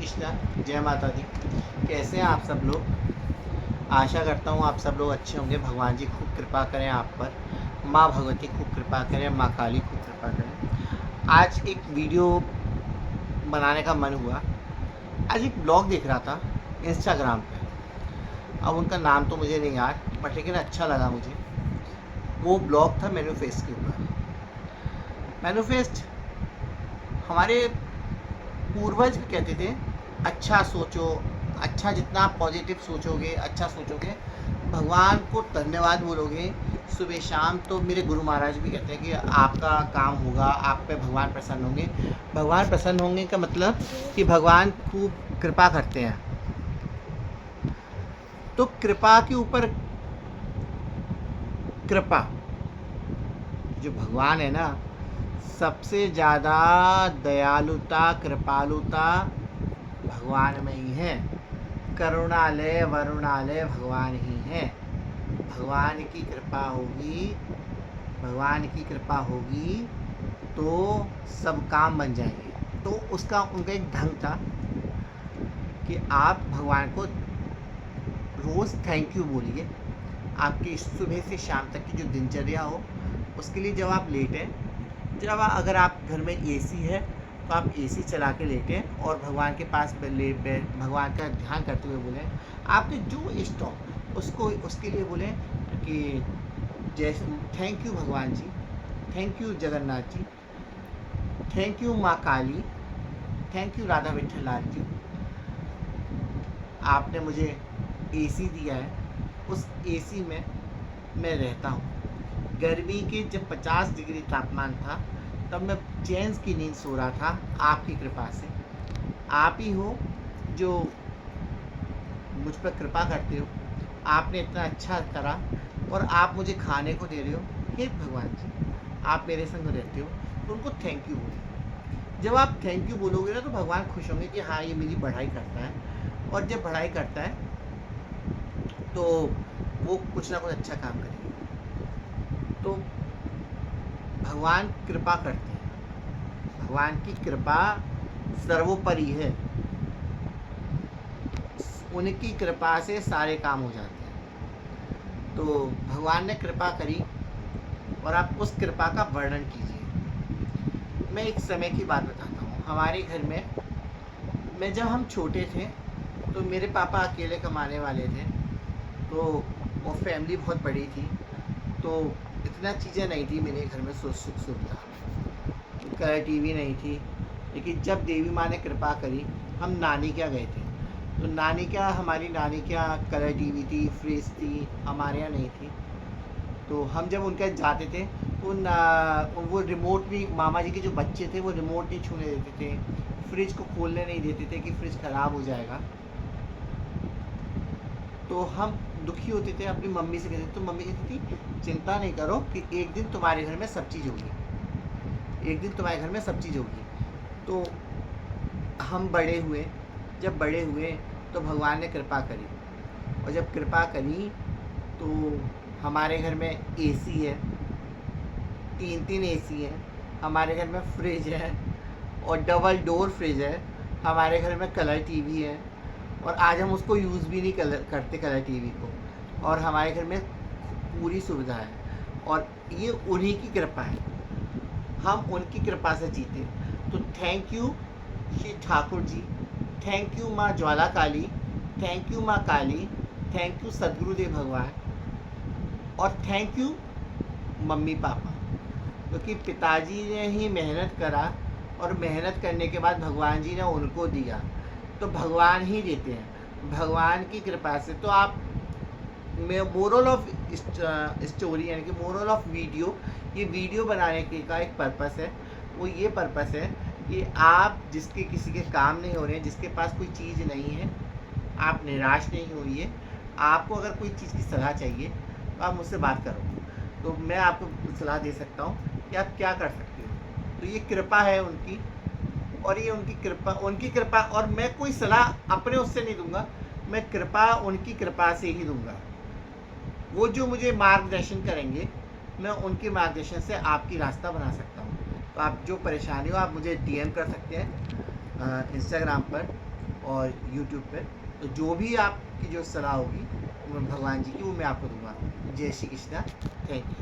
कृष्णा, जय माता दी। कैसे हैं आप सब लोग? आशा करता हूँ आप सब लोग अच्छे होंगे। भगवान जी खूब कृपा करें आप पर, माँ भगवती खूब कृपा करें, माँ काली खूब कृपा करें। आज एक वीडियो बनाने का मन हुआ। आज एक ब्लॉग देख रहा था इंस्टाग्राम पे। अब उनका नाम तो मुझे नहीं याद, बट लेकिन अच्छा लगा मुझे। वो ब्लॉग था मैनिफेस्ट के ऊपर। मैनिफेस्ट हमारे पूर्वज भी कहते थे, अच्छा सोचो, अच्छा जितना आप पॉजिटिव सोचोगे, अच्छा सोचोगे, भगवान को धन्यवाद बोलोगे सुबह शाम, तो मेरे गुरु महाराज भी कहते हैं कि आपका काम होगा, आप पे भगवान प्रसन्न होंगे। भगवान प्रसन्न होंगे का मतलब कि भगवान खूब कृपा करते हैं। तो कृपा के ऊपर कृपा, जो भगवान है ना, सबसे ज़्यादा दयालुता कृपालुता भगवान में ही है। करुणालय वरुणालय भगवान ही है। भगवान की कृपा होगी, भगवान की कृपा होगी तो सब काम बन जाएंगे। तो उसका उनका एक ढंग था कि आप भगवान को रोज़ थैंक यू बोलिए। आपकी सुबह से शाम तक की जो दिनचर्या हो उसके लिए जब आप लेटें, अगर आप घर में एसी है तो आप एसी चला के लेटें और भगवान के पास भगवान का ध्यान करते हुए बोलें, आपके जो इष्ट हो उसको उसके लिए बोलें कि जैसे थैंक यू भगवान जी, thank you Jagannath ji, thank you माँ काली, थैंक यू राधा विठल लाल जी, आपने मुझे एसी दिया है, उस एसी में मैं रहता हूँ। गर्मी के जब 50 डिग्री तापमान था तब मैं चैन की नींद सो रहा था, आपकी कृपा से। आप ही हो जो मुझ पर कृपा करते हो। आपने इतना अच्छा करा और आप मुझे खाने को दे रहे हो। हे भगवान जी, आप मेरे संग रहते हो, तो उनको थैंक यू बोलो। जब आप थैंक यू बोलोगे ना तो भगवान खुश होंगे कि हाँ, ये मेरी बढ़ाई करता है। और जब बढ़ाई करता है तो वो कुछ ना कुछ अच्छा काम करेंगे। तो भगवान कृपा करते हैं, भगवान की कृपा सर्वोपरि है। उनकी कृपा से सारे काम हो जाते हैं। तो भगवान ने कृपा करी और आप उस कृपा का वर्णन कीजिए। मैं एक समय की बात बताता हूँ। हमारे घर में जब हम छोटे थे तो मेरे पापा अकेले कमाने वाले थे, तो वो फैमिली बहुत बड़ी थी, तो इतना चीज़ें नहीं थी मेरे घर में, सुख सुविधा, कलर टीवी नहीं थी। लेकिन जब देवी माँ ने कृपा करी, हम नानी क्या गए थे, तो हमारी नानी क्या कलर टीवी थी, फ्रिज थी, हमारे यहाँ नहीं थी। तो हम जब उनके जाते थे तो वो रिमोट भी, मामा जी के जो बच्चे थे वो रिमोट नहीं छूने देते थे, फ्रिज को खोलने नहीं देते थे कि फ्रिज ख़राब हो जाएगा। तो हम दुखी होते थे, अपनी मम्मी से कहते थे, तो मम्मी कहती थी चिंता नहीं करो कि एक दिन तुम्हारे घर में सब चीज़ होगी, एक दिन तुम्हारे घर में सब चीज़ होगी। तो हम बड़े हुए, जब बड़े हुए तो भगवान ने कृपा करी, और जब कृपा करी तो हमारे घर में एसी है, 3 एसी है, हमारे घर में फ्रिज है और डबल डोर फ्रिज है, हमारे घर में कलर टीवी है, और आज हम उसको यूज़ भी नहीं करते कलर टीवी को, और हमारे घर में पूरी सुविधा है। और ये उन्हीं की कृपा है, हम उनकी कृपा से जीते। तो thank you Shri Thakur ji, thank you माँ ज्वाला काली, थैंक यू माँ काली, थैंक यू सदगुरुदेव भगवान, और थैंक यू मम्मी पापा, क्योंकि पिताजी ने ही मेहनत करा और मेहनत करने के बाद भगवान जी ने उनको दिया। तो भगवान ही देते हैं, भगवान की कृपा से। तो आप मोरल ऑफ स्टोरी यानी कि मोरल ऑफ वीडियो, ये वीडियो बनाने के का एक पर्पस है। वो ये पर्पस है कि आप जिसके किसी के काम नहीं हो रहे हैं, जिसके पास कोई चीज़ नहीं है, आप निराश नहीं होइए। आपको अगर कोई चीज़ की सलाह चाहिए तो आप मुझसे बात करो, तो मैं आपको सलाह दे सकता हूँ कि आप क्या कर सकते हो। तो ये कृपा है उनकी, और ये उनकी कृपा, और मैं कोई सलाह अपने उससे नहीं दूंगा, मैं कृपा उनकी कृपा से ही दूंगा। वो जो मुझे मार्गदर्शन करेंगे, मैं उनके मार्गदर्शन से आपकी रास्ता बना सकता हूँ। तो आप जो परेशानी हो आप मुझे डीएम कर सकते हैं, इंस्टाग्राम पर और यूट्यूब पर। तो जो भी आपकी जो सलाह होगी वो भगवान जी की, वो मैं आपको दूंगा। जय श्री कृष्णा। Thank you.